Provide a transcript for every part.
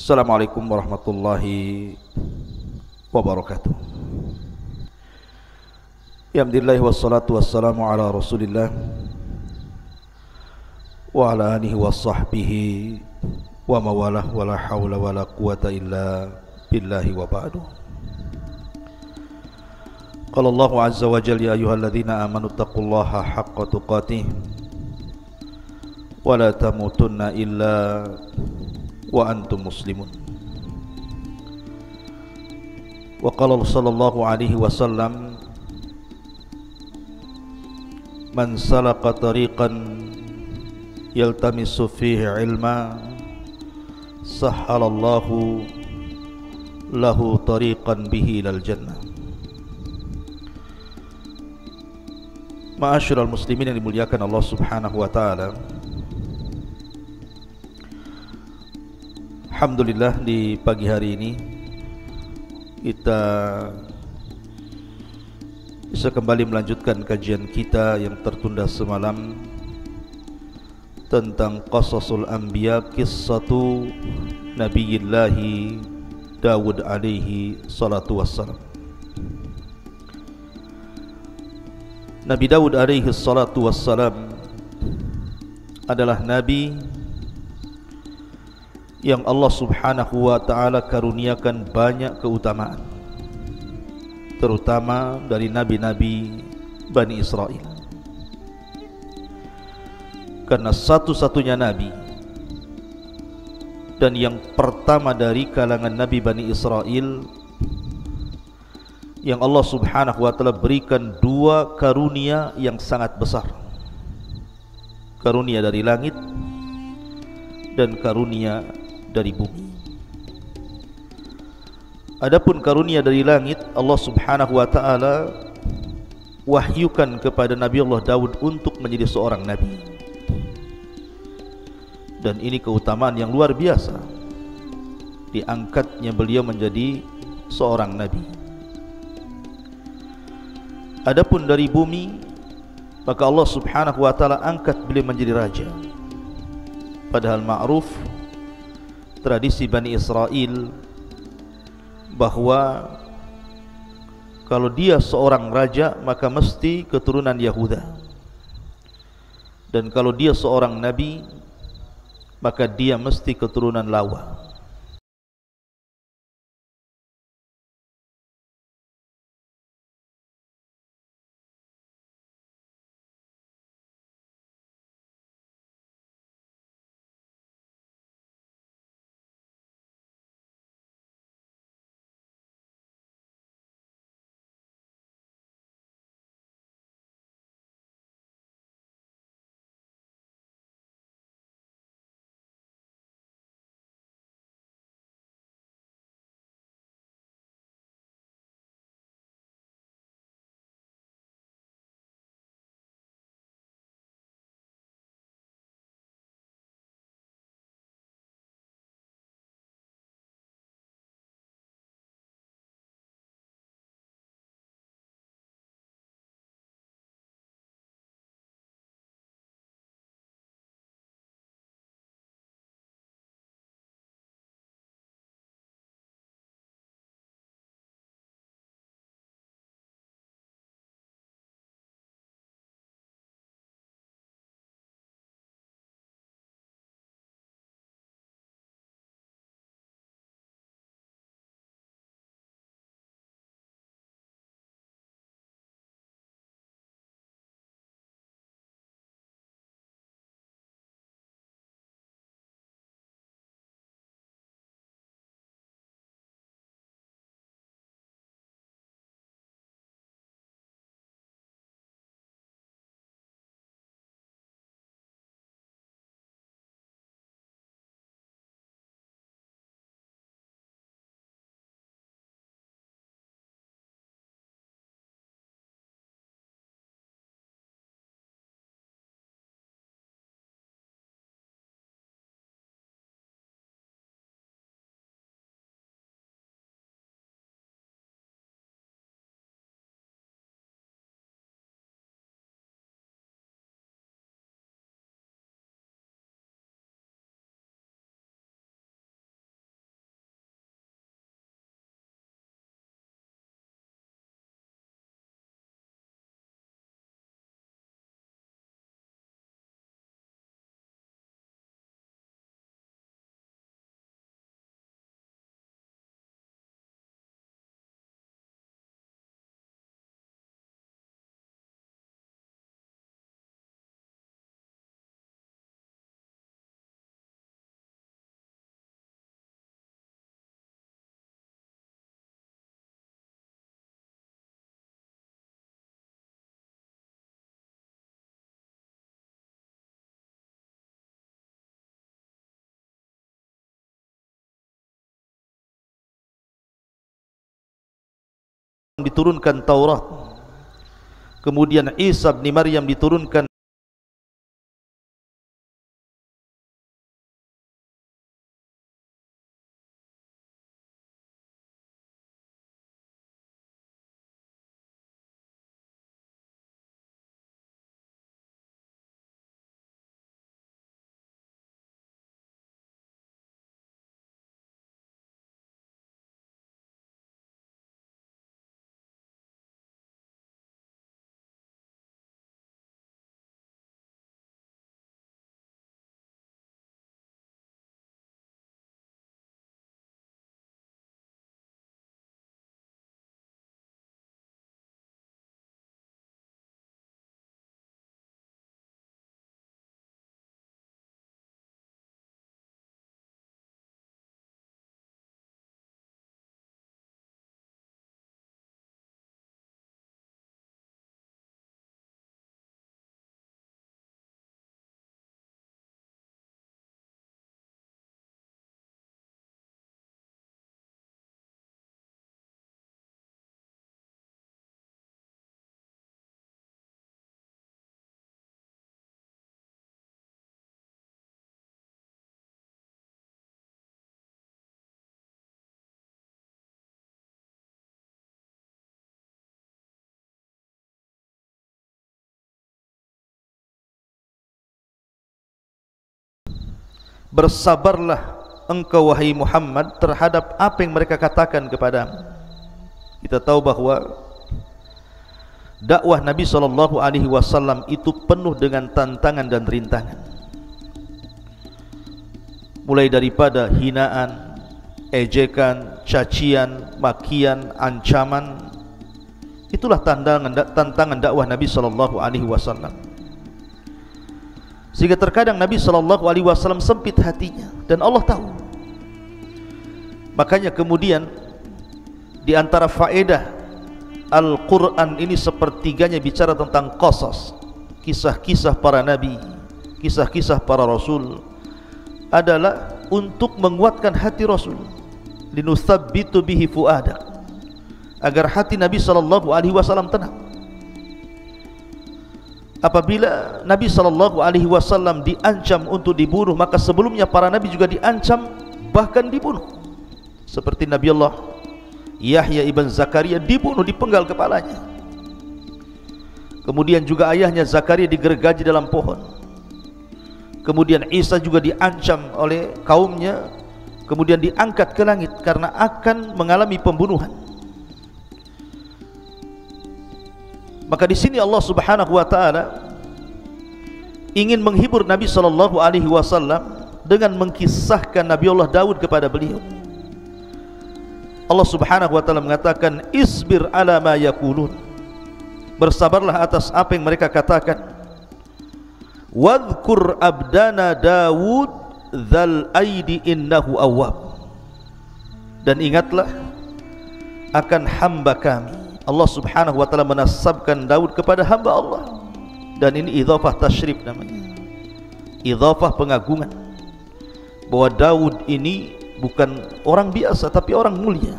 Assalamualaikum warahmatullahi wabarakatuh. Alhamdulillah wassalatu wassalamu ala Rasulillah wa ala alihi wa sahbihi wa mawalah wa la hawla wa la quwata illa billahi wa ba'du. Qala Allahu azza wa jalla ya ayyuhalladzina amanu taqullaha haqqa tuqatih wa la tamutunna illa wa antum muslimun. Wa qala sallallahu alaihi wasallam man salaka tariqan yaltamisu fihi ilma sahhalallahu lahu tariqan bihi ilal jannah. Ma'asyiral muslimin yang dimuliakan Allah Subhanahu wa taala, alhamdulillah di pagi hari ini kita bisa kembali melanjutkan kajian kita yang tertunda semalam tentang qasasul anbiya, qissatu Nabiyillahi Dawud alaihi salatu wassalam. Nabi Dawud alaihi salatu wassalam adalah nabi yang Allah subhanahu wa ta'ala karuniakan banyak keutamaan, terutama dari nabi-nabi Bani Israel. Karena satu-satunya nabi dan yang pertama dari kalangan nabi Bani Israel yang Allah subhanahu wa ta'ala berikan dua karunia yang sangat besar, karunia dari langit dan karunia dari bumi. Adapun karunia dari langit, Allah subhanahu wa ta'ala wahyukan kepada Nabi Allah Daud untuk menjadi seorang nabi. Dan ini keutamaan yang luar biasa, diangkatnya beliau menjadi seorang nabi. Adapun dari bumi, maka Allah subhanahu wa ta'ala angkat beliau menjadi raja. Padahal ma'ruf tradisi Bani Israel bahwa kalau dia seorang raja maka mesti keturunan Yahuda, dan kalau dia seorang nabi maka dia mesti keturunan Lawa. diturunkan Taurat, kemudian Isa bin Maryam diturunkan bersabarlah engkau wahai Muhammad terhadap apa yang mereka katakan kepadamu. Kita tahu bahwa dakwah Nabi SAW itu penuh dengan tantangan dan rintangan, mulai daripada hinaan, ejekan, cacian, makian, ancaman. Itulah tantangan dakwah Nabi SAW. Sehingga terkadang Nabi SAW sempit hatinya, dan Allah tahu. Makanya kemudian di antara faedah Al-Quran ini sepertiganya bicara tentang qasas, kisah-kisah para nabi, kisah-kisah para rasul, adalah untuk menguatkan hati Rasul, linusabbitu bihi fuadak, agar hati Nabi SAW tenang. Apabila Nabi SAW diancam untuk dibunuh, maka sebelumnya para nabi juga diancam, bahkan dibunuh. Seperti Nabi Allah Yahya ibn Zakaria dibunuh, dipenggal kepalanya. Kemudian juga ayahnya Zakaria digergaji dalam pohon. Kemudian Isa juga diancam oleh kaumnya, kemudian diangkat ke langit karena akan mengalami pembunuhan. Maka di sini Allah Subhanahu wa taala ingin menghibur Nabi SAW dengan mengkisahkan Nabi Allah Daud kepada beliau. Allah Subhanahu wa taala mengatakan, isbir ala ma yaqulun, bersabarlah atas apa yang mereka katakan. Wadhkur abdana Daud dzal aidi innahu awwab, dan ingatlah akan hamba kami. Allah Subhanahu wa taala menasabkan Daud kepada hamba Allah, dan ini idhafah tasyrif namanya, idhafah pengagungan, bahwa Daud ini bukan orang biasa tapi orang mulia,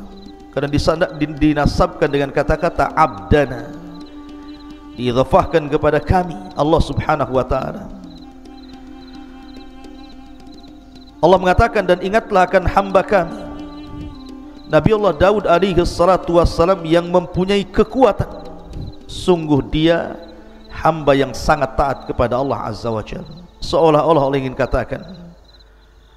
karena dinasabkan dengan kata-kata abdana, diidhafahkan kepada kami, Allah Subhanahu wa taala. Allah mengatakan, dan ingatlah akan hamba kami Nabi Allah Daud alaihi salatu wassalam, yang mempunyai kekuatan. Sungguh dia hamba yang sangat taat kepada Allah Azza wa Jalla. Seolah-olah Allah ingin katakan,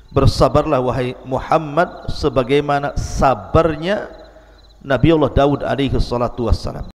bersabarlah wahai Muhammad sebagaimana sabarnya Nabi Allah Daud alaihi salatu wassalam.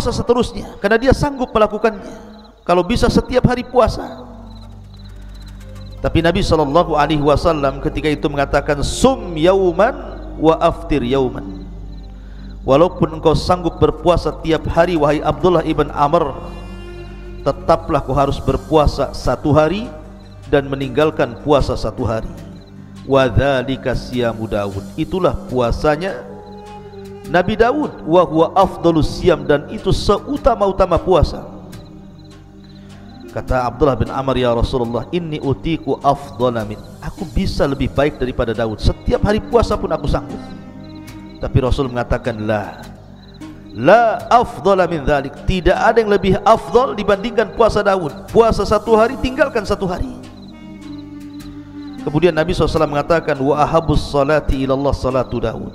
berpuasa seterusnya karena dia sanggup melakukannya. Kalau bisa setiap hari puasa. Tapi Nabi SAW ketika itu mengatakan, sum yauman wa aftir yauman. Walaupun engkau sanggup berpuasa tiap hari wahai Abdullah ibn Amr, tetaplah kau harus berpuasa satu hari dan meninggalkan puasa satu hari. Wa dzalika siyamu Daud. Itulah puasanya Nabi Daud. Wa huwa afdhalus siyam, dan itu seutama-utama puasa. Kata Abdullah bin Amr, ya Rasulullah, inni utiku afdhala min. Aku bisa lebih baik daripada Daud. Setiap hari puasa pun aku sanggup. Tapi Rasul mengatakan, la afdhala min dzalik. Tidak ada yang lebih afdal dibandingkan puasa Daud. Puasa satu hari, tinggalkan satu hari. Kemudian Nabi SAW mengatakan, wa ahabus salati ilallah salatu Daud.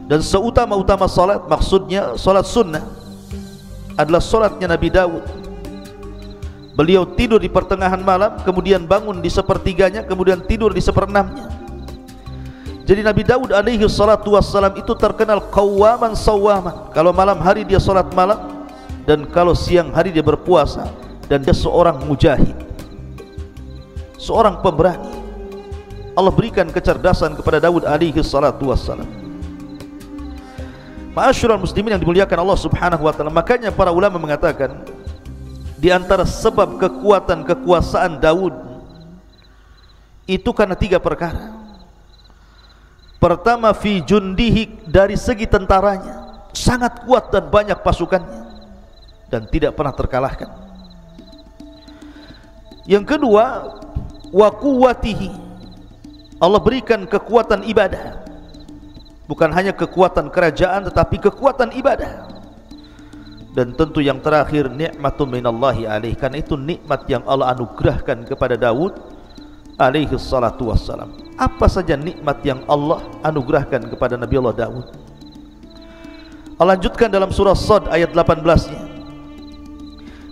Dan seutama-utama salat, maksudnya salat sunnah, adalah salatnya Nabi Daud. Beliau tidur di pertengahan malam, kemudian bangun di sepertiganya, kemudian tidur di seperenamnya. Jadi Nabi Daud alaihi salatu wassalam itu terkenal qawwaman sawwaman. Kalau malam hari dia salat malam, dan kalau siang hari dia berpuasa. Dan dia seorang mujahid, seorang pemberani. Allah berikan kecerdasan kepada Daud alaihi salatu wassalam. Ma'asyiral muslimin yang dimuliakan Allah subhanahu wa ta'ala. Makanya para ulama mengatakan, di antara sebab kekuatan kekuasaan Daud itu karena tiga perkara. Pertama, fi jundihi, dari segi tentaranya sangat kuat dan banyak pasukannya dan tidak pernah terkalahkan. Yang kedua, wa quwwatihi, Allah berikan kekuatan ibadah. Bukan hanya kekuatan kerajaan, tetapi kekuatan ibadah. Dan tentu yang terakhir, nikmatun minallahi alaih, karena itu nikmat yang Allah anugerahkan kepada Daud alaihi salatu wassalam. Apa saja nikmat yang Allah anugerahkan kepada Nabi Allah Daud? Allah lanjutkan dalam surah Sad ayat 18-nya,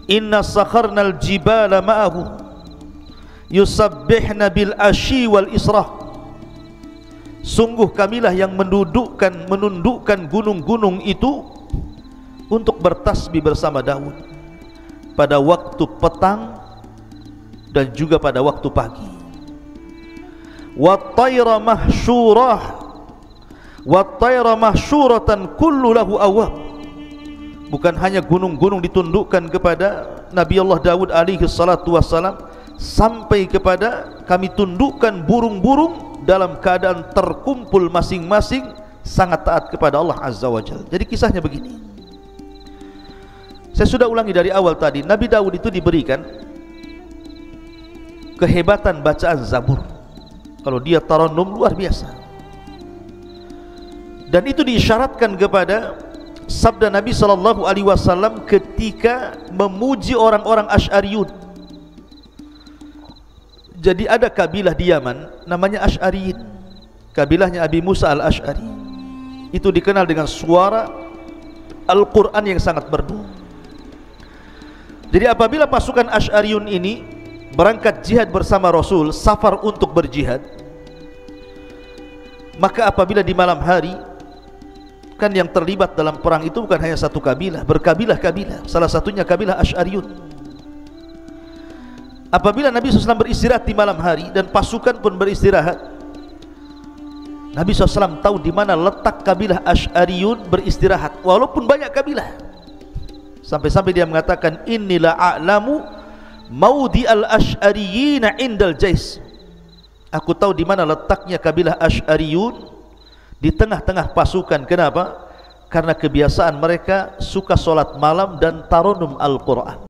inna sakharnal jibala ma'ahu yusabbihna bil ashi wal israh. Sungguh kamilah yang menundukkan gunung-gunung itu untuk bertasbih bersama Daud pada waktu petang dan juga pada waktu pagi. Wat-tayra mahsyurah, wat-tayra mahsyuratan kullu lahu awwab. Bukan hanya gunung-gunung ditundukkan kepada Nabi Allah Daud alaihi salatu wassalam, sampai kepada kami tundukkan burung-burung dalam keadaan terkumpul masing-masing sangat taat kepada Allah azza wa jalla. Jadi kisahnya begini. Saya sudah ulangi dari awal tadi, Nabi Daud itu diberikan kehebatan bacaan Zabur. Kalau dia tarannum luar biasa. Dan itu diisyaratkan kepada sabda Nabi SAW ketika memuji orang-orang Asy'ariyun. Jadi ada kabilah di Yaman namanya Asy'ariyin. Kabilahnya Abi Musa al-Asy'ari. Itu dikenal dengan suara Al-Quran yang sangat merdu. Jadi apabila pasukan Asy'ariyun ini berangkat jihad bersama Rasul, safar untuk berjihad, maka apabila di malam hari, kan yang terlibat dalam perang itu bukan hanya satu kabilah, berkabilah-kabilah, salah satunya kabilah Asy'ariyun. Apabila Nabi SAW beristirahat di malam hari dan pasukan pun beristirahat, Nabi SAW tahu di mana letak kabilah Asy'ariyun beristirahat, walaupun banyak kabilah. Sampai-sampai dia mengatakan, innila a'lamu maudi al-asy'ariyina indal jais. Aku tahu di mana letaknya kabilah Asy'ariyun di tengah-tengah pasukan. Kenapa? Karena kebiasaan mereka suka sholat malam dan tarannum Al-Quran.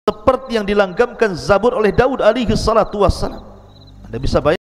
seperti yang dilanggamkan Zabur oleh Daud alaihi salatu wassalam. Anda bisa bayangkan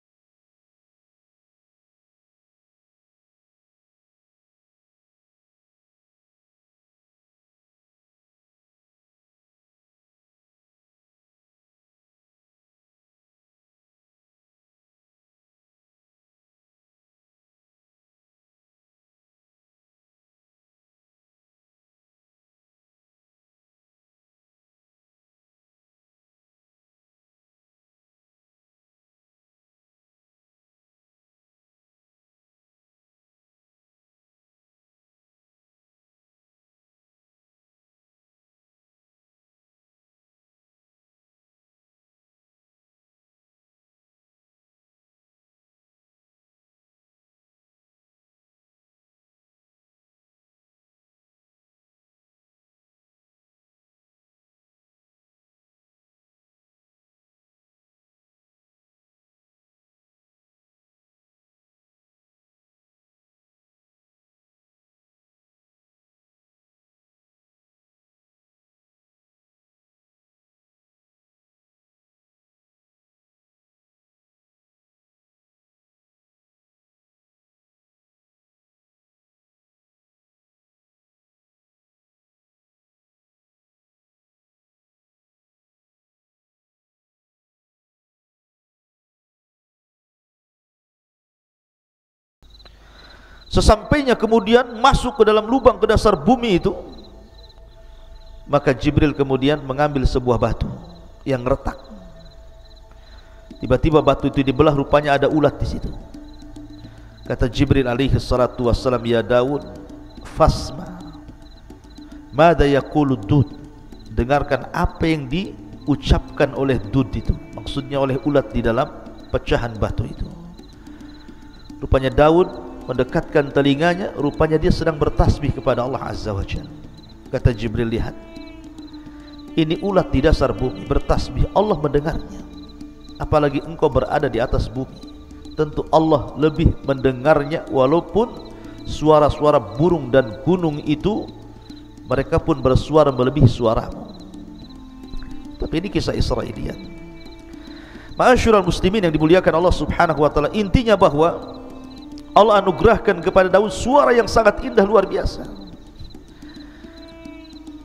sesampainya kemudian masuk ke dalam lubang ke dasar bumi itu, maka Jibril kemudian mengambil sebuah batu yang retak. Tiba-tiba batu itu dibelah, rupanya ada ulat di situ. Kata Jibril alaihi salatu wassalam, ya Daud, fasma mada yaqulu dud, dengarkan apa yang diucapkan oleh dud itu, maksudnya oleh ulat di dalam pecahan batu itu. Rupanya Daud mendekatkan telinganya, rupanya dia sedang bertasbih kepada Allah Azza wa Jalla. Kata Jibril, lihat, ini ulat di dasar bumi bertasbih, Allah mendengarnya. Apalagi engkau berada di atas bumi, tentu Allah lebih mendengarnya. Walaupun suara-suara burung dan gunung itu, mereka pun bersuara melebihi suaramu. Tapi ini kisah Israiliyat. Ma'asyiral muslimin yang dimuliakan Allah Subhanahu wa taala, intinya bahwa Allah anugerahkan kepada Daud suara yang sangat indah, luar biasa.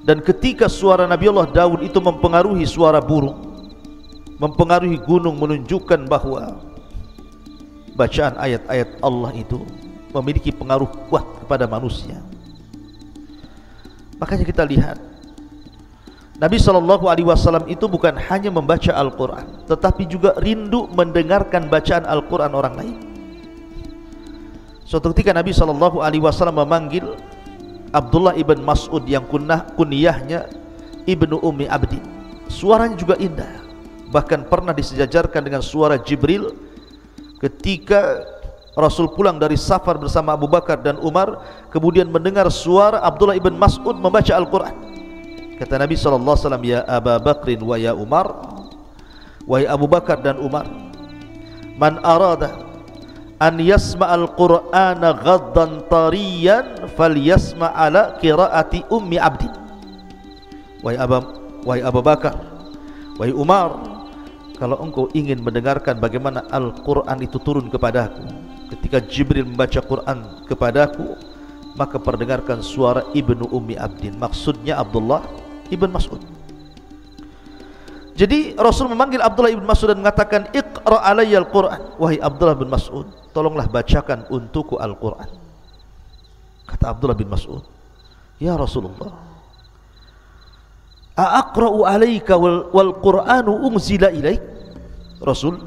Dan ketika suara Nabi Allah Daud itu mempengaruhi suara burung, mempengaruhi gunung, menunjukkan bahwa bacaan ayat-ayat Allah itu memiliki pengaruh kuat kepada manusia. Makanya kita lihat Nabi SAW itu bukan hanya membaca Al-Quran, tetapi juga rindu mendengarkan bacaan Al-Quran orang lain. Suatu ketika Nabi SAW memanggil Abdullah ibn Mas'ud yang kunyahnya Ibnu Ummi Abdin. Suaranya juga indah, bahkan pernah disejajarkan dengan suara Jibril ketika Rasul pulang dari safar bersama Abu Bakar dan Umar, kemudian mendengar suara Abdullah ibn Mas'ud membaca Al-Quran. Kata Nabi SAW, ya Aba Bakrin wa ya Umar, wahai Abu Bakar dan Umar, man arada an yasma'al Qur'ana ghaddan tariyan falyasma' ala qiraati Ummi Abdin. Wahai Abu Bakar, wahai Umar, kalau engkau ingin mendengarkan bagaimana Al-Quran itu turun kepadaku, ketika Jibril membaca Quran kepadaku, maka perdengarkan suara Ibnu Ummi Abdin, maksudnya Abdullah ibn Mas'ud. Jadi Rasul memanggil Abdullah ibn Mas'ud dan mengatakan, Iqra alayya al-Quran. Wahai Abdullah bin Mas'ud, tolonglah bacakan untukku Al-Quran. Kata Abdullah bin Mas'ud, ya Rasulullah, a'aqra'u alayka wal Qur'anu unzila ilaik. Rasul,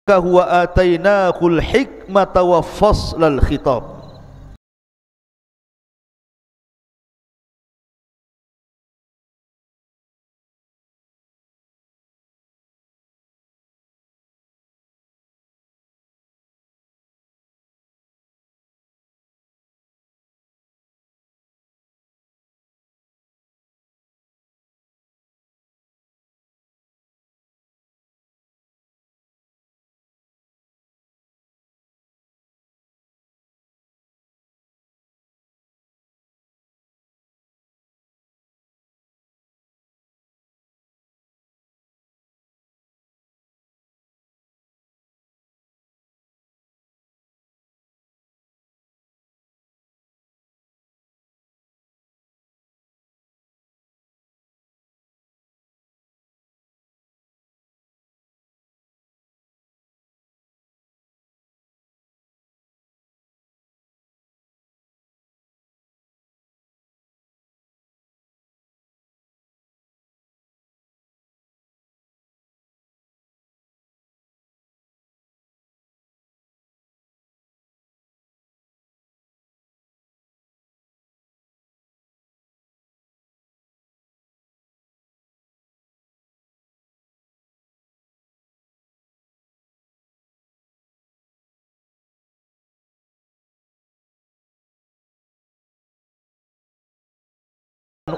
wa atainahul hikmata wa faslal khitab.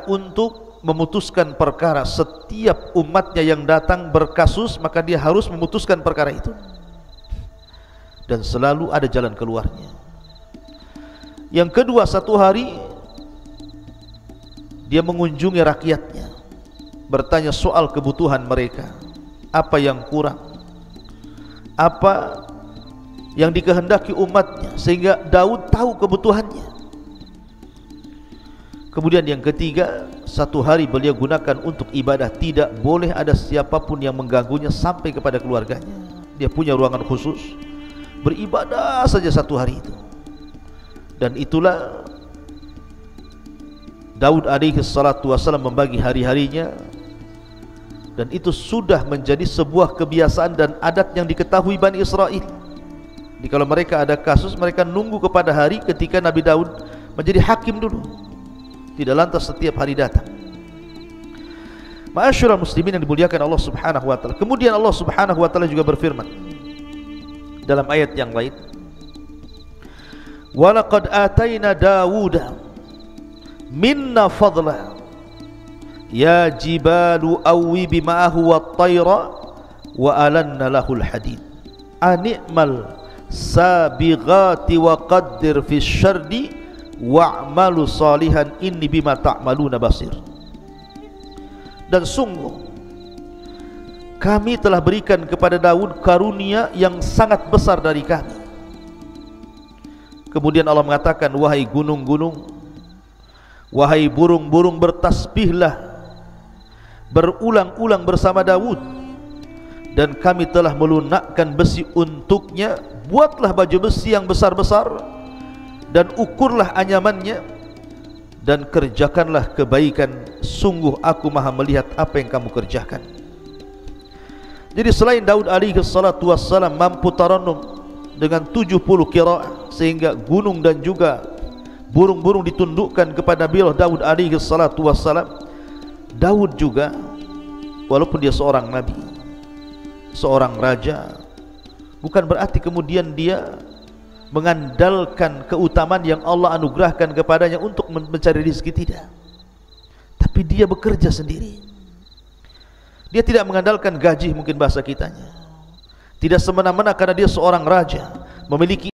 Untuk memutuskan perkara, setiap umatnya yang datang berkasus, maka dia harus memutuskan perkara itu, dan selalu ada jalan keluarnya. Yang kedua, satu hari dia mengunjungi rakyatnya, bertanya soal kebutuhan mereka, apa yang kurang, apa yang dikehendaki umatnya, sehingga Daud tahu kebutuhannya. Kemudian yang ketiga, satu hari beliau gunakan untuk ibadah, tidak boleh ada siapapun yang mengganggunya sampai kepada keluarganya. Dia punya ruangan khusus, beribadah saja satu hari itu. Dan itulah Daud alaihi salatu wassalam membagi hari-harinya, dan itu sudah menjadi sebuah kebiasaan dan adat yang diketahui Bani Israel. Jadi kalau mereka ada kasus, mereka nunggu kepada hari ketika Nabi Daud menjadi hakim dulu, tidak lantas setiap hari datang. Ma'asyiral muslimin yang dimuliakan Allah Subhanahu wa taala. Kemudian Allah Subhanahu wa taala juga berfirman dalam ayat yang lain, "Wa laqad ataina Dawuda minna fadla ya jibalu awwibi ma'ahu wat-tayra wa alanna lahul hadid ani'mal sabighati wa qaddir fis syardi wa'malu salihan inni bima ta'maluna basir." Dan sungguh kami telah berikan kepada Daud karunia yang sangat besar dari kami. Kemudian Allah mengatakan, wahai gunung-gunung, wahai burung-burung, bertasbihlah berulang-ulang bersama Daud, dan kami telah melunakkan besi untuknya. Buatlah baju besi yang besar-besar dan ukurlah anyamannya, dan kerjakanlah kebaikan, sungguh aku maha melihat apa yang kamu kerjakan. Jadi selain Daud alaihi salatu wassalam mampu tarannum dengan 70 qiraah, sehingga gunung dan juga burung-burung ditundukkan kepada Nabi Daud alaihi salatu wassalam, Daud juga walaupun dia seorang nabi, seorang raja, bukan berarti kemudian dia mengandalkan keutamaan yang Allah anugerahkan kepadanya untuk mencari rezeki, tidak. Tapi dia bekerja sendiri. Dia tidak mengandalkan gaji, mungkin bahasa kitanya. Tidak semena-mena karena dia seorang raja, memiliki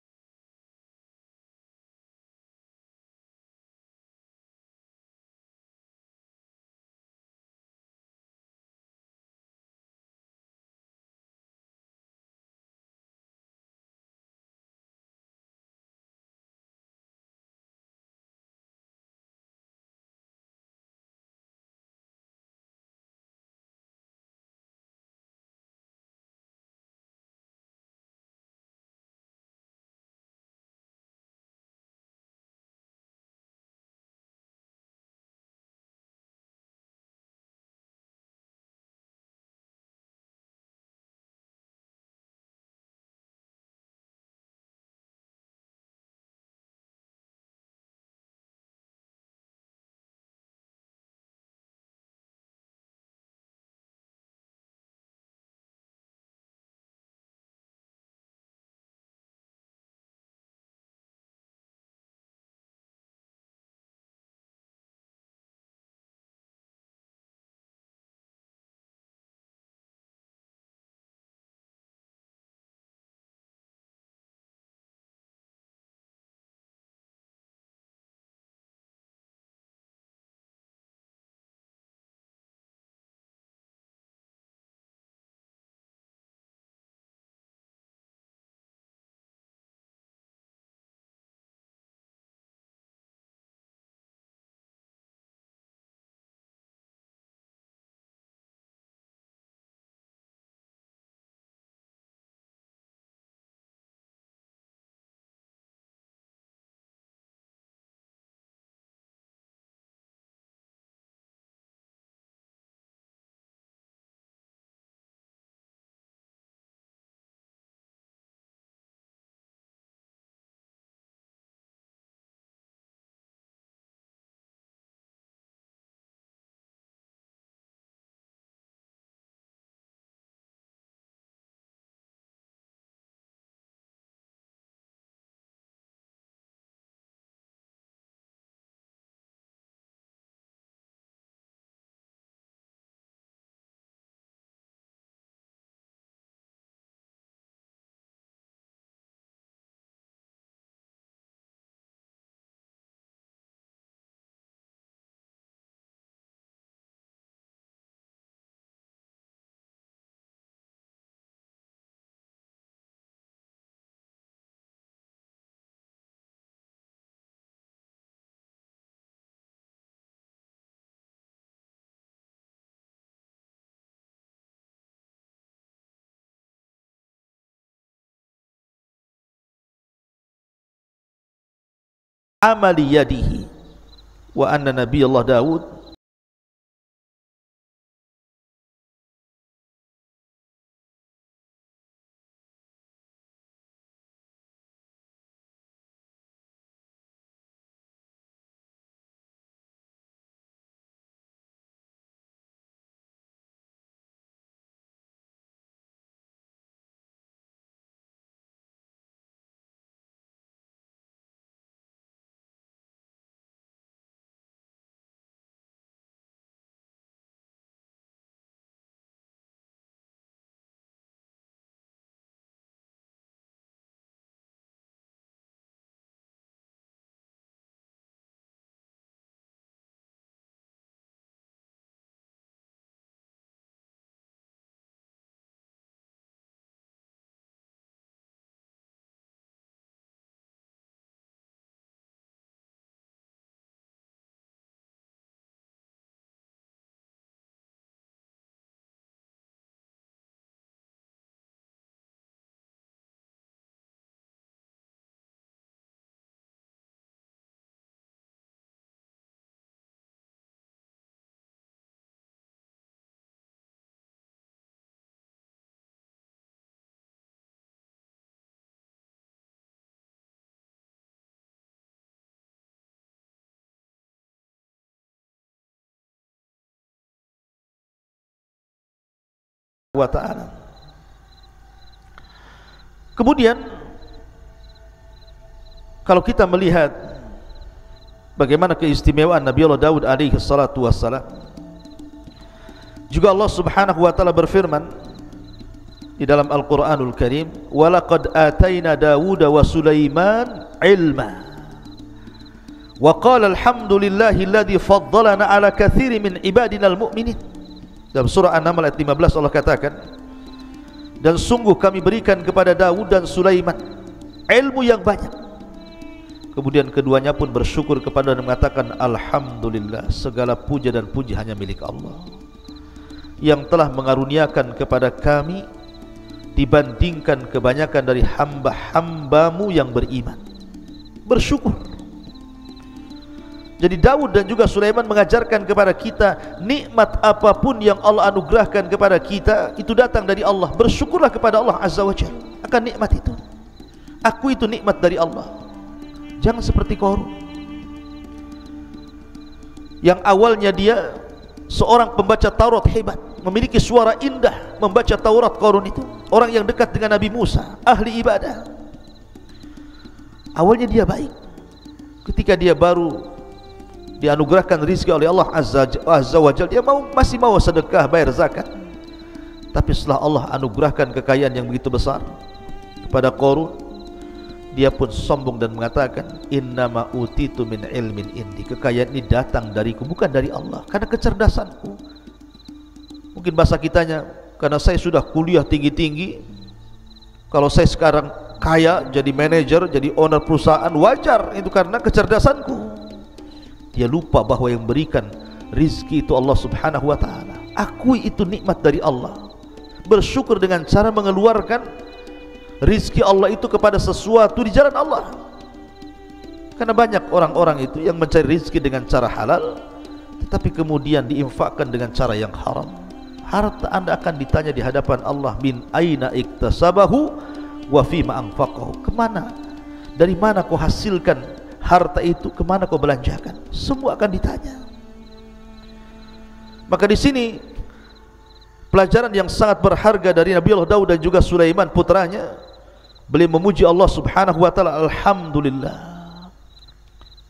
amali yadihi wa anna nabiyallah Daud wa ta'ala. Kemudian kalau kita melihat bagaimana keistimewaan Nabi Allah Daud alaihi salatu wassalam, juga Allah subhanahu wa ta'ala berfirman di dalam Al-Quranul Karim, walaqad atayna Dawuda wa Sulaiman ilma wa qala alhamdulillahi alladhi faddalana ala kathiri min ibadina al-mu'minin. Dalam surah An-Naml ayat 15 Allah katakan, dan sungguh kami berikan kepada Daud dan Sulaiman ilmu yang banyak. Kemudian keduanya pun bersyukur kepada dan mengatakan, alhamdulillah, segala puja dan puji hanya milik Allah yang telah mengaruniakan kepada kami dibandingkan kebanyakan dari hamba-hambamu yang beriman. Bersyukur. Jadi Daud dan juga Sulaiman mengajarkan kepada kita, nikmat apapun yang Allah anugerahkan kepada kita itu datang dari Allah. Bersyukurlah kepada Allah Azza wa Jalla akan nikmat itu. Aku itu nikmat dari Allah. Jangan seperti Qarun yang awalnya dia seorang pembaca Taurat hebat, memiliki suara indah membaca Taurat. Qarun itu orang yang dekat dengan Nabi Musa, ahli ibadah. Awalnya dia baik. Ketika dia baru dianugerahkan rizki oleh Allah Azza wa Jalla, dia masih mau sedekah, bayar zakat. Tapi setelah Allah anugerahkan kekayaan yang begitu besar kepada Qarun, dia pun sombong dan mengatakan, innama utitu min ilmin indi, kekayaan ini datang dariku, bukan dari Allah, karena kecerdasanku. Mungkin bahasa kitanya, karena saya sudah kuliah tinggi-tinggi, kalau saya sekarang kaya, jadi manajer, jadi owner perusahaan, wajar itu karena kecerdasanku. Dia lupa bahwa yang berikan rizki itu Allah subhanahu wa ta'ala. Akui itu nikmat dari Allah. Bersyukur dengan cara mengeluarkan rizki Allah itu kepada sesuatu di jalan Allah. Karena banyak orang-orang itu yang mencari rizki dengan cara halal, tetapi kemudian diinfakkan dengan cara yang haram. Harta anda akan ditanya di hadapan Allah, min aina iktasabahu wa fima anfaqahu. Kemana? Dari mana kau hasilkan harta itu, kemana kau belanjakan? Semua akan ditanya. Maka di sini pelajaran yang sangat berharga dari Nabi Allah Daud dan juga Sulaiman putranya, beliau memuji Allah subhanahu wa ta'ala, alhamdulillah.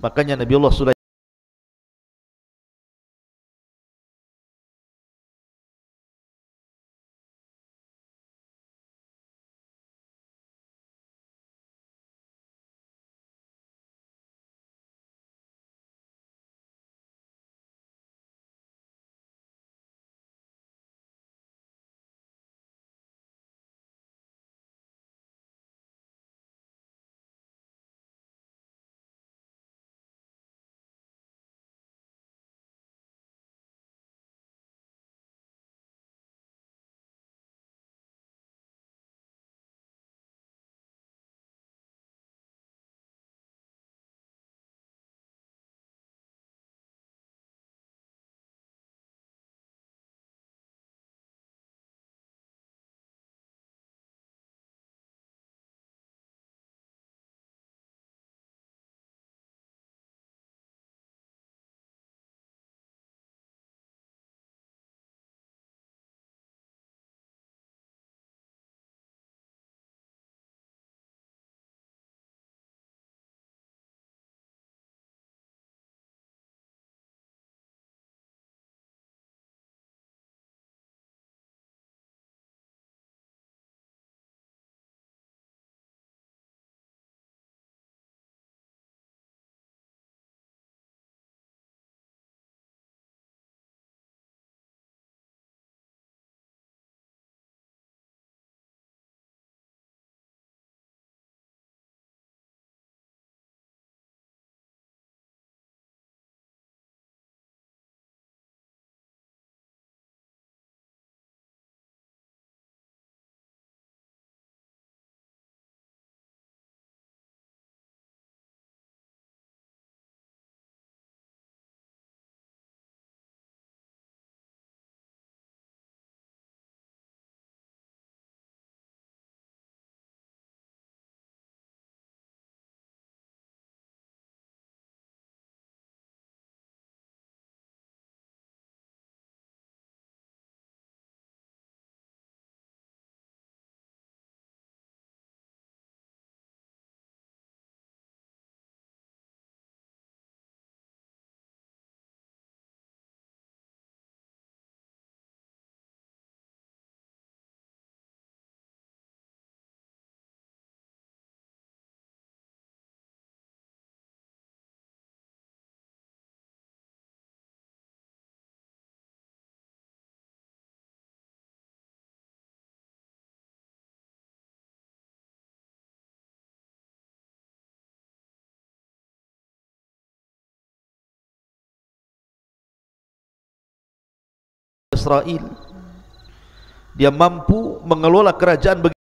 Makanya Nabi Allah Sulaiman Israel. Dia mampu mengelola kerajaan begitu.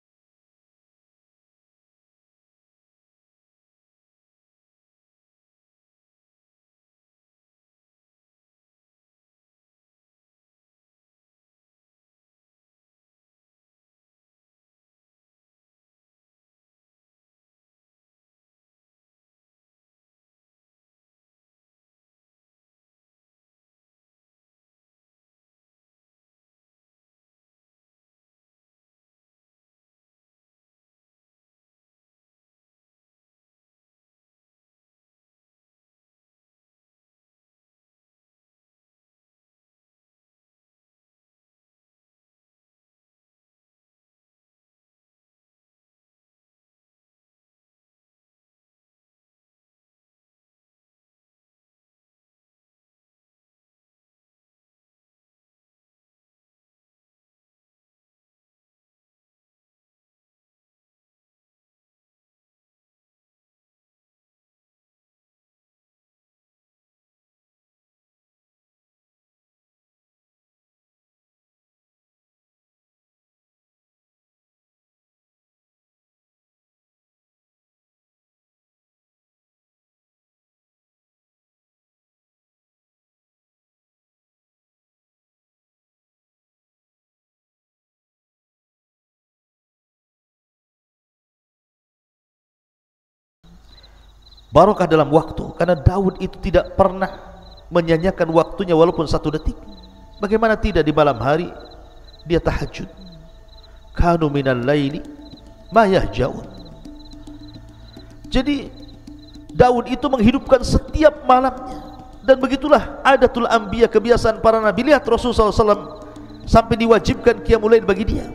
Barokah dalam waktu, karena Daud itu tidak pernah menyanyiakan waktunya walaupun 1 detik. Bagaimana tidak di malam hari dia tahajud. Kanu minal laili ma yahjaun. Jadi Daud itu menghidupkan setiap malamnya. Dan begitulah adatul anbiya, kebiasaan para nabi. Lihat Rasulullah SAW sampai diwajibkan qiyamul lail bagi dia,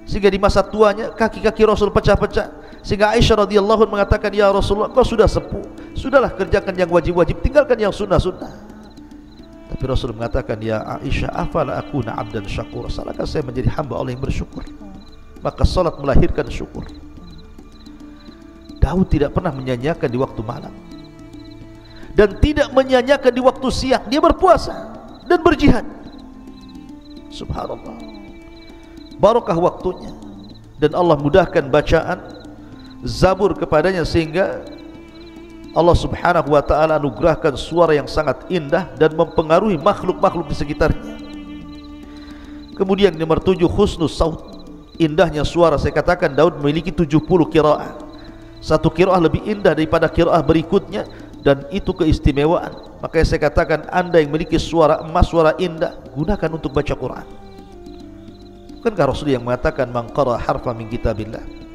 sehingga di masa tuanya kaki-kaki Rasul pecah-pecah. Sehingga Aisyah radhiyallahu anha mengatakan, ya Rasulullah, kau sudah sepuh, sudahlah kerjakan yang wajib-wajib, tinggalkan yang sunnah-sunnah. Tapi Rasul mengatakan, ya Aisyah, afala akuna abdan syakur, salahkah saya menjadi hamba Allah yang bersyukur? Maka salat melahirkan syukur. Daud tidak pernah menyanyiakan di waktu malam, dan tidak menyanyiakan di waktu siang. Dia berpuasa dan berjihad. Subhanallah, barokah waktunya. Dan Allah mudahkan bacaan Zabur kepadanya, sehingga Allah subhanahu wa ta'ala anugerahkan suara yang sangat indah dan mempengaruhi makhluk-makhluk di sekitarnya. Kemudian nomor 7, husnus saut, indahnya suara. Saya katakan Daud memiliki 70 qiraah. Satu qiraah lebih indah daripada qiraah berikutnya, dan itu keistimewaan. Makanya saya katakan, anda yang memiliki suara emas, suara indah, gunakan untuk baca Quran. Bukankah Rasul yang mengatakan, man qara harfa min kitabillah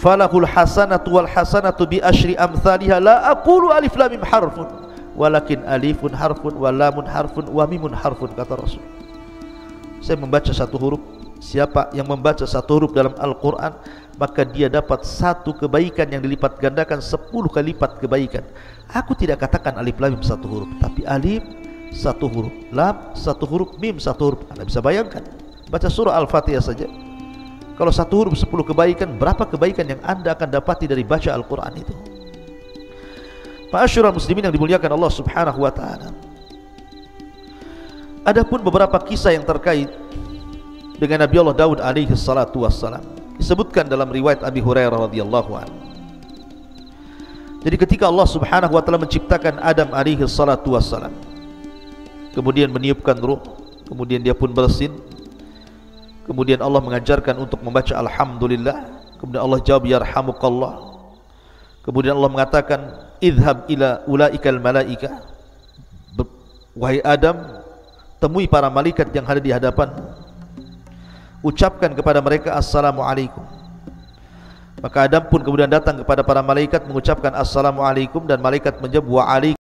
falahul hasanatu wal hasanatu bi asyri amthaliha, la aqulu alif lam mim harfun walakin alifun harfun wa lamun harfun wa mimun harfun, kata Rasul. Saya membaca 1 huruf, siapa yang membaca 1 huruf dalam Al-Quran, maka dia dapat 1 kebaikan yang dilipat gandakan 10 kali lipat kebaikan. Aku tidak katakan alif lam mim 1 huruf, tapi alif 1 huruf, lam 1 huruf, mim 1 huruf. Anda bisa bayangkan, baca surah Al-Fatihah saja, kalau 1 huruf 10 kebaikan, berapa kebaikan yang anda akan dapati dari baca Al-Quran itu. Ma'asyiral muslimin yang dimuliakan Allah subhanahu wa ta'ala, adapun beberapa kisah yang terkait dengan Nabi Allah Daud alaihi salatu wassalam disebutkan dalam riwayat Abi Hurairah radhiyallahu anhu. Jadi ketika Allah subhanahu wa ta'ala menciptakan Adam alaihi salatu wassalam, kemudian meniupkan ruh, kemudian dia pun bersin. Kemudian Allah mengajarkan untuk membaca Alhamdulillah. Kemudian Allah jawab, yarhamukallah. Kemudian Allah mengatakan, idhab ila ulaikal malaika, wahai Adam, temui para malaikat yang ada di hadapan, ucapkan kepada mereka assalamualaikum. Maka Adam pun kemudian datang kepada para malaikat mengucapkan assalamualaikum, dan malaikat menjawab wa'alaikum.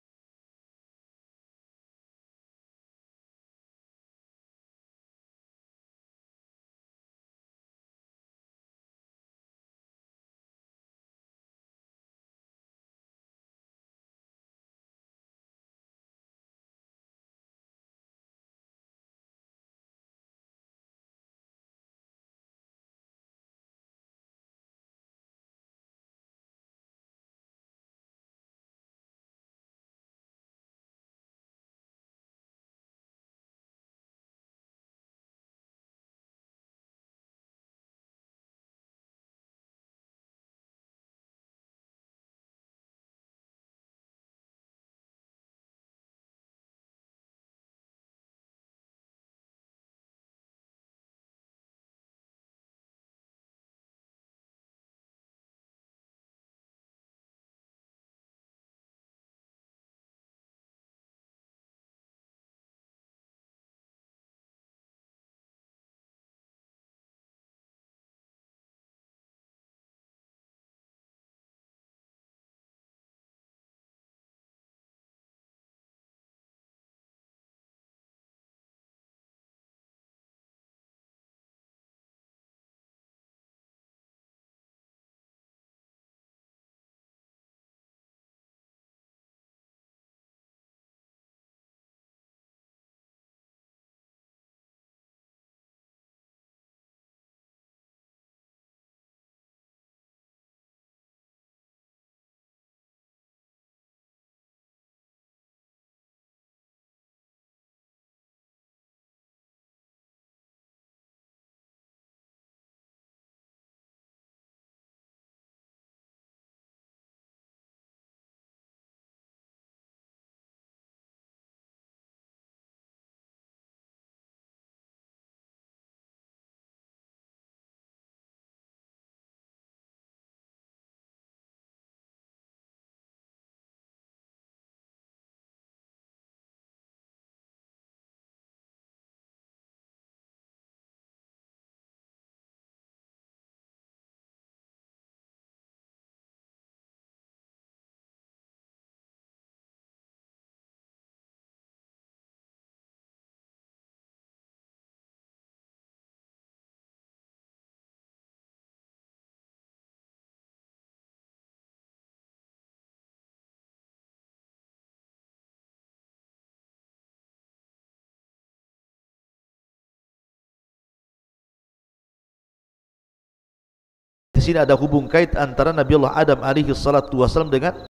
di sini ada hubung kait antara Nabi Allah Adam alaihi salatu wasallam dengan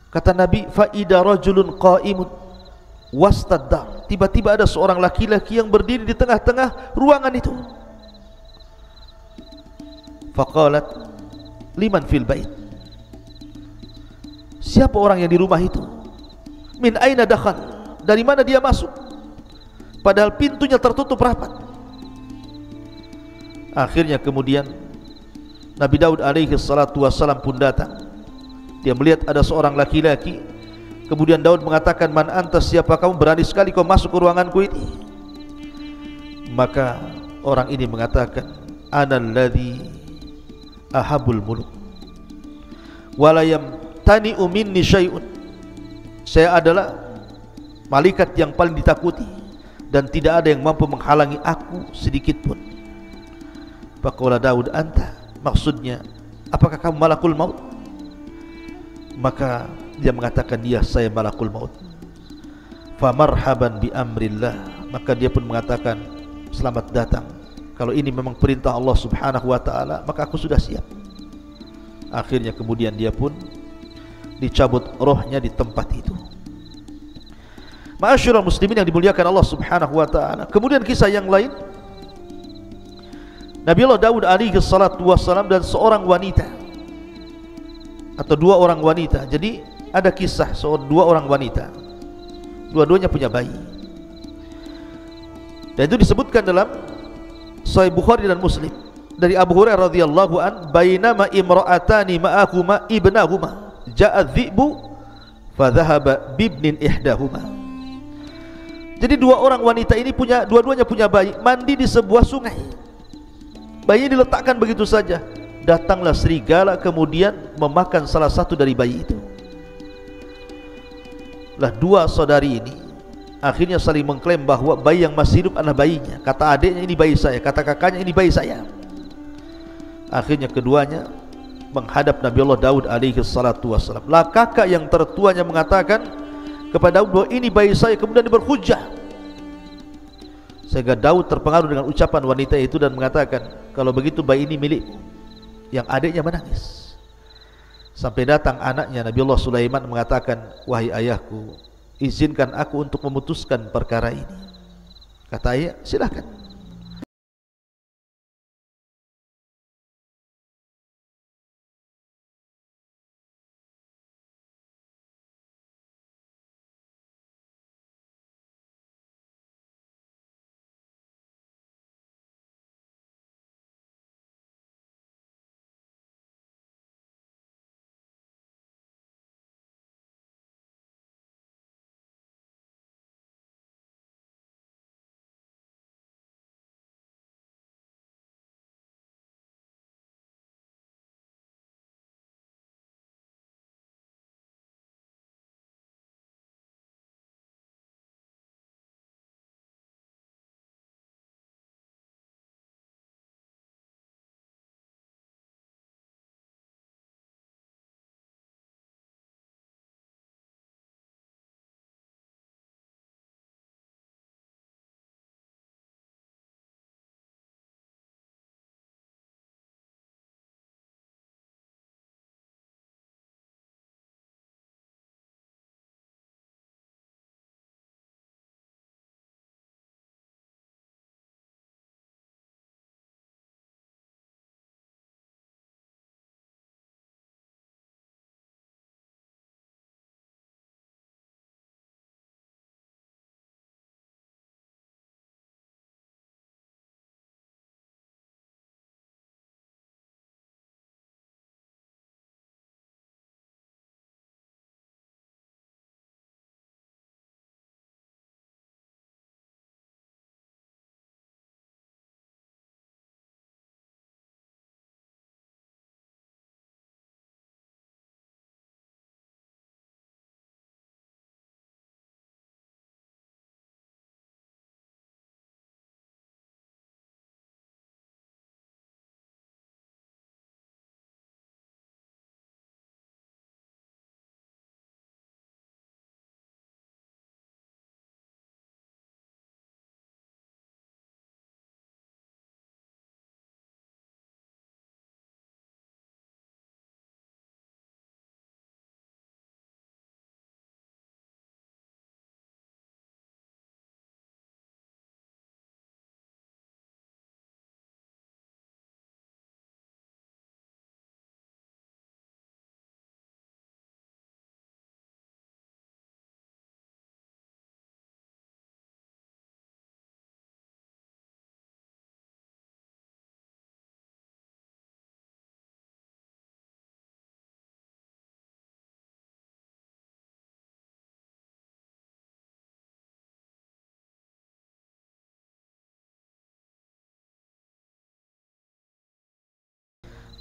kata Nabi, faida rajulun qa'imun wastadar, tiba-tiba ada seorang laki-laki yang berdiri di tengah-tengah ruangan itu. Faqalat liman fil bait, siapa orang yang di rumah itu? Min aina dakhal, dari mana dia masuk? Padahal pintunya tertutup rapat. Akhirnya kemudian Nabi Daud alaihi salatu wassalam pun datang. Dia melihat ada seorang laki-laki. Kemudian Daud mengatakan, man antas, siapa kamu, berani sekali kau masuk ke ruanganku ini? Maka orang ini mengatakan, ana alladhi ahabul muluk walayam tani'u minni syai'un, saya adalah malaikat yang paling ditakuti dan tidak ada yang mampu menghalangi aku sedikit pun. Faqala Daud, anta, maksudnya apakah kamu malakul maut? Maka dia mengatakan, ya, saya malakul maut. Fa marhaban bi amrillah, maka dia pun mengatakan, selamat datang, kalau ini memang perintah Allah subhanahu wa ta'ala, maka aku sudah siap. Akhirnya kemudian dia pun dicabut rohnya di tempat itu. Ma'asyiral muslimin yang dimuliakan Allah subhanahu wa ta'ala. Kemudian kisah yang lain, Nabi Allah Daud alaihi salatu wassalam dan seorang wanita atau dua orang wanita. Jadi ada kisah dua orang wanita, dua-duanya punya bayi, dan itu disebutkan dalam Sahih Bukhari dan Muslim dari Abu Hurairah radhiyallahu an, bainama imra'atani ma'ahuma ibnahuma ja'a dhi'bu fa dhahaba bibnin ihdahuma. Jadi dua orang wanita ini dua-duanya punya bayi, mandi di sebuah sungai. Bayi diletakkan begitu saja. Datanglah serigala kemudian memakan salah satu dari bayi itu. Lah dua saudari ini akhirnya saling mengklaim bahwa bayi yang masih hidup adalah bayinya. Kata adiknya, ini bayi saya. Kata kakaknya, ini bayi saya. Akhirnya keduanya menghadap Nabi Allah Daud alaihi salatu wassalam. Lah kakak yang tertuanya mengatakan kepada Daud bahwa ini bayi saya, kemudian dia berhujjah. Sehingga Daud terpengaruh dengan ucapan wanita itu dan mengatakan, kalau begitu bayi ini milikmu. Yang adiknya menangis. Sampai datang anaknya Nabi Allah Sulaiman mengatakan, wahai ayahku, izinkan aku untuk memutuskan perkara ini. Kata ayah, silakan.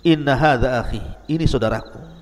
inna hadza akhi, ini saudaraku.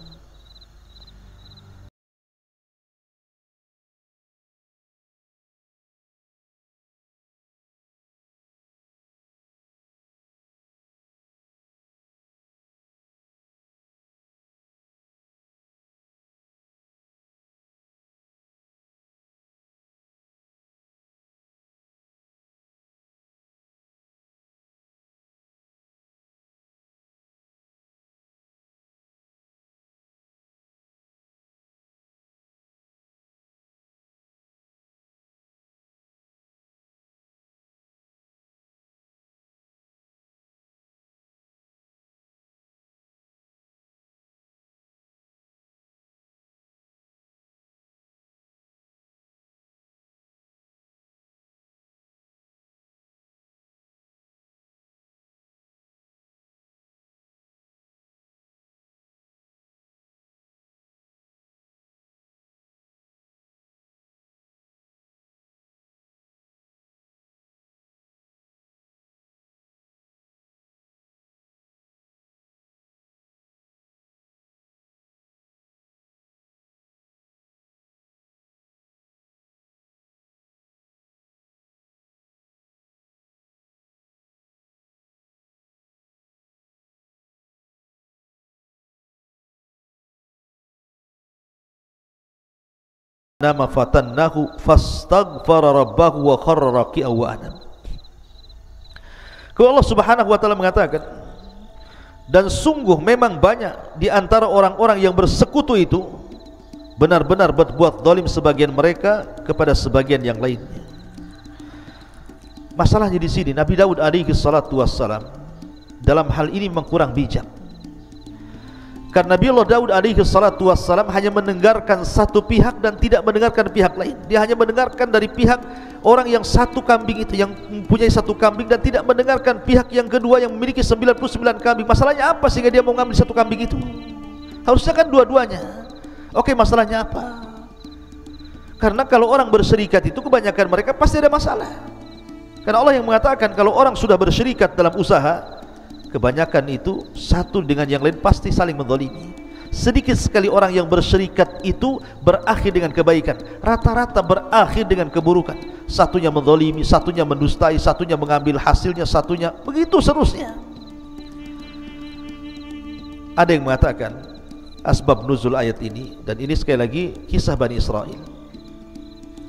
Nama fatannahu fastaghfara rabbahu wa kharra raki'an wa anam. Kalau Allah Subhanahu wa taala mengatakan, dan sungguh memang banyak di antara orang-orang yang bersekutu itu benar-benar berbuat zalim sebagian mereka kepada sebagian yang lainnya. Masalahnya di sini Nabi Daud alaihi salatu wassalam dalam hal ini memang kurang bijak. Karena Nabi Allah Daud alaihi salatu wassalam hanya mendengarkan satu pihak dan tidak mendengarkan pihak lain. Dia hanya mendengarkan dari pihak orang yang satu kambing itu, yang mempunyai satu kambing, dan tidak mendengarkan pihak yang kedua yang memiliki 99 kambing. Masalahnya apa sehingga dia mau ngambil satu kambing itu? Harusnya kan dua-duanya. Oke, masalahnya apa? Karena kalau orang berserikat itu kebanyakan mereka pasti ada masalah. Karena Allah yang mengatakan kalau orang sudah berserikat dalam usaha, kebanyakan itu satu dengan yang lain pasti saling menzalimi. Sedikit sekali orang yang berserikat itu berakhir dengan kebaikan, rata-rata berakhir dengan keburukan. Satunya menzalimi, satunya mendustai, satunya mengambil hasilnya, satunya begitu seterusnya. Ada yang mengatakan asbab nuzul ayat ini, dan ini sekali lagi kisah Bani Israel.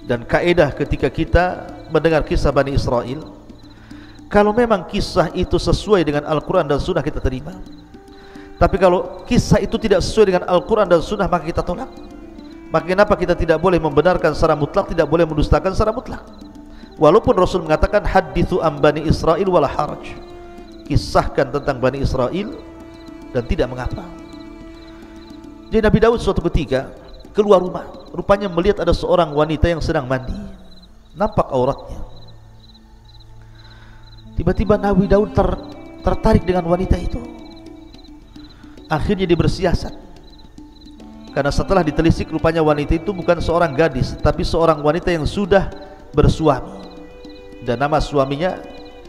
Dan kaedah ketika kita mendengar kisah Bani Israel, kalau memang kisah itu sesuai dengan Al-Quran dan Sunnah kita terima. Tapi kalau kisah itu tidak sesuai dengan Al-Quran dan Sunnah maka kita tolak. Maka kenapa kita tidak boleh membenarkan secara mutlak, tidak boleh mendustakan secara mutlak? Walaupun Rasul mengatakan hadithu am Bani Israel wala haraj, kisahkan tentang Bani Israel dan tidak mengapa. Jadi Nabi Daud suatu ketika keluar rumah, rupanya melihat ada seorang wanita yang sedang mandi, nampak auratnya. Tiba-tiba Nabi Daud tertarik dengan wanita itu. Akhirnya dia bersiasat. Karena setelah ditelisik rupanya wanita itu bukan seorang gadis, tapi seorang wanita yang sudah bersuami. Dan nama suaminya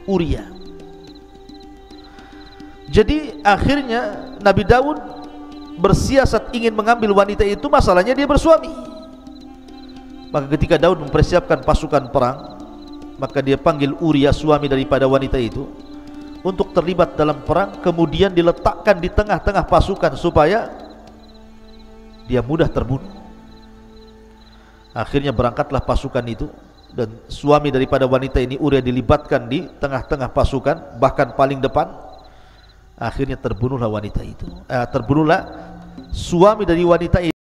Uria. Jadi akhirnya Nabi Daud bersiasat ingin mengambil wanita itu, masalahnya dia bersuami. Maka ketika Daud mempersiapkan pasukan perang, maka dia panggil Uria, suami daripada wanita itu, untuk terlibat dalam perang, kemudian diletakkan di tengah-tengah pasukan supaya dia mudah terbunuh. Akhirnya berangkatlah pasukan itu, dan suami daripada wanita ini Uria dilibatkan di tengah-tengah pasukan, bahkan paling depan. Akhirnya terbunuhlah wanita itu, terbunuhlah suami dari wanita itu.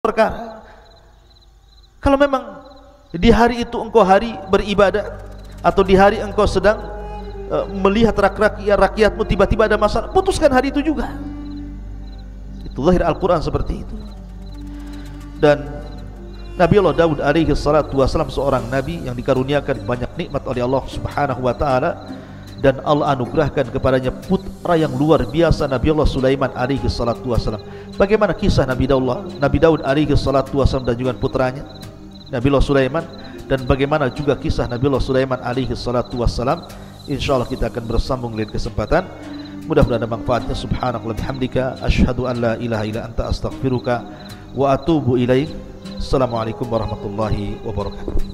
perkara. Kalau memang di hari itu engkau hari beribadah, atau di hari engkau sedang melihat rakyatmu tiba-tiba ada masalah, putuskan hari itu juga. Itu zahir Al-Quran seperti itu. Dan Nabi Allah Daud alaihi salatu wassalam seorang nabi yang dikaruniakan banyak nikmat oleh Allah subhanahu wa ta'ala, dan Allah anugerahkan kepadanya putra yang luar biasa, Nabi Allah Sulaiman alaihi salatu wassalam. Bagaimana kisah Nabi Daud alaihi salatu wassalam dan juga putranya Nabi Allah Sulaiman, dan bagaimana juga kisah Nabi Allah Sulaiman alaihi salatu wassalam, insyaallah kita akan bersambung lain kesempatan. Mudah-mudahan ada manfaatnya. Subhanallah bihamdika, asyhadu an la ilaha illa anta, astaghfiruka wa atubu ilaik. Assalamualaikum warahmatullahi wabarakatuh.